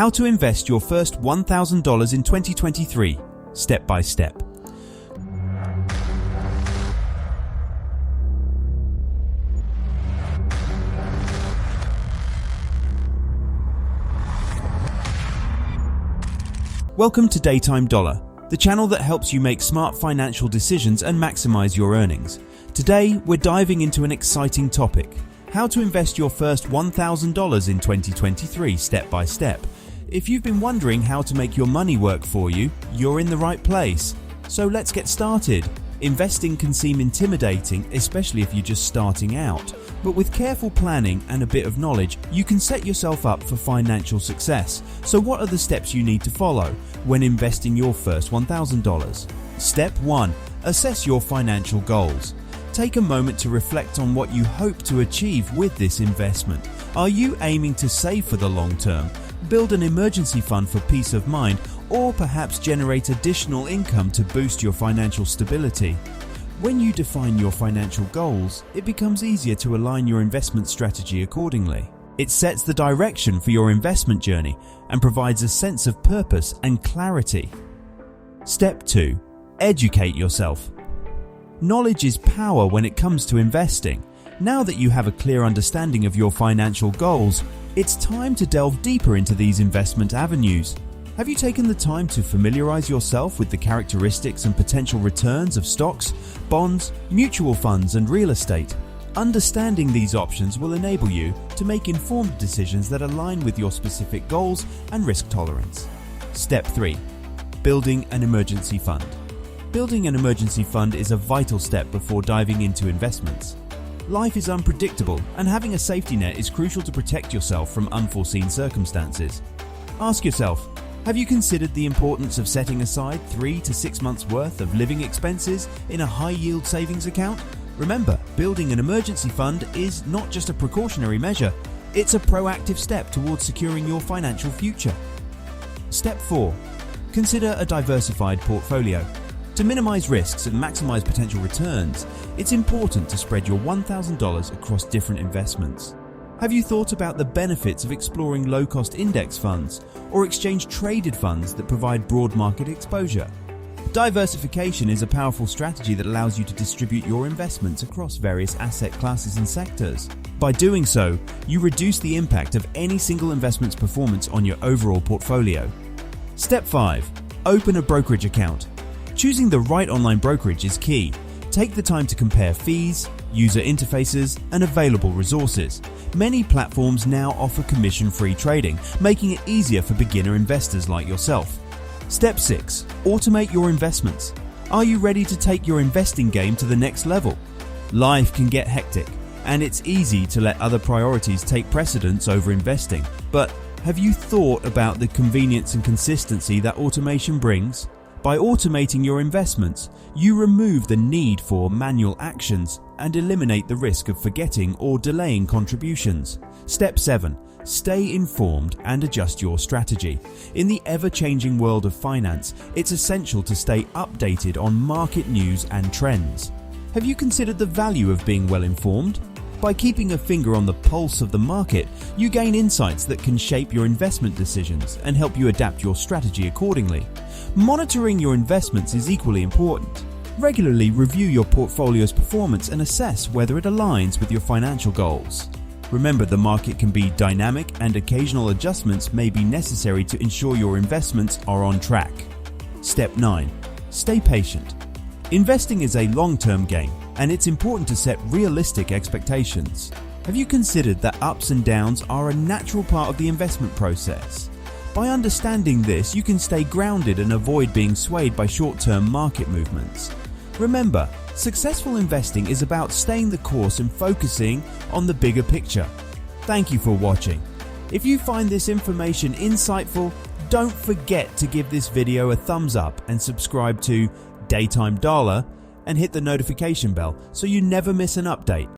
How to invest your first $1,000 in 2023, step by step. Welcome to Daytime Dollar, the channel that helps you make smart financial decisions and maximize your earnings. Today, we're diving into an exciting topic: how to invest your first $1,000 in 2023 step by step. If you've been wondering how to make your money work for you, you're in the right place. So let's get started. Investing can seem intimidating, especially if you're just starting out. But with careful planning and a bit of knowledge, you can set yourself up for financial success. So what are the steps you need to follow when investing your first $1,000? Step 1. Assess your financial goals. Take a moment to reflect on what you hope to achieve with this investment. Are you aiming to save for the long term, build an emergency fund for peace of mind, or perhaps generate additional income to boost your financial stability? When you define your financial goals, it becomes easier to align your investment strategy accordingly. It sets the direction for your investment journey and provides a sense of purpose and clarity. Step 2. Educate yourself. Knowledge is power when it comes to investing. Now that you have a clear understanding of your financial goals, it's time to delve deeper into these investment avenues. Have you taken the time to familiarize yourself with the characteristics and potential returns of stocks, bonds, mutual funds, and real estate? Understanding these options will enable you to make informed decisions that align with your specific goals and risk tolerance. Step 3. Building an emergency fund. Building an emergency fund is a vital step before diving into investments. Life is unpredictable, and having a safety net is crucial to protect yourself from unforeseen circumstances. Ask yourself, have you considered the importance of setting aside 3 to 6 months' worth of living expenses in a high-yield savings account? Remember, building an emergency fund is not just a precautionary measure, it's a proactive step towards securing your financial future. Step 4. Consider a diversified portfolio. To minimize risks and maximize potential returns, it's important to spread your $1,000 across different investments. Have you thought about the benefits of exploring low-cost index funds or exchange-traded funds that provide broad market exposure? Diversification is a powerful strategy that allows you to distribute your investments across various asset classes and sectors. By doing so, you reduce the impact of any single investment's performance on your overall portfolio. Step 5. Open a brokerage account. Choosing the right online brokerage is key. Take the time to compare fees, user interfaces, and available resources. Many platforms now offer commission-free trading, making it easier for beginner investors like yourself. Step 6. Automate your investments. Are you ready to take your investing game to the next level? Life can get hectic, and it's easy to let other priorities take precedence over investing. But have you thought about the convenience and consistency that automation brings? By automating your investments, you remove the need for manual actions and eliminate the risk of forgetting or delaying contributions. Step 7. Stay informed and adjust your strategy. In the ever-changing world of finance, it's essential to stay updated on market news and trends. Have you considered the value of being well informed? By keeping a finger on the pulse of the market, you gain insights that can shape your investment decisions and help you adapt your strategy accordingly. Monitoring your investments is equally important. Regularly review your portfolio's performance and assess whether it aligns with your financial goals. Remember, the market can be dynamic and occasional adjustments may be necessary to ensure your investments are on track. Step 9. Stay patient. Investing is a long-term game, and it's important to set realistic expectations. Have you considered that ups and downs are a natural part of the investment process? By understanding this, you can stay grounded and avoid being swayed by short-term market movements. Remember, successful investing is about staying the course and focusing on the bigger picture. Thank you for watching. If you find this information insightful, don't forget to give this video a thumbs up and subscribe to Daytime Dollar and hit the notification bell so you never miss an update.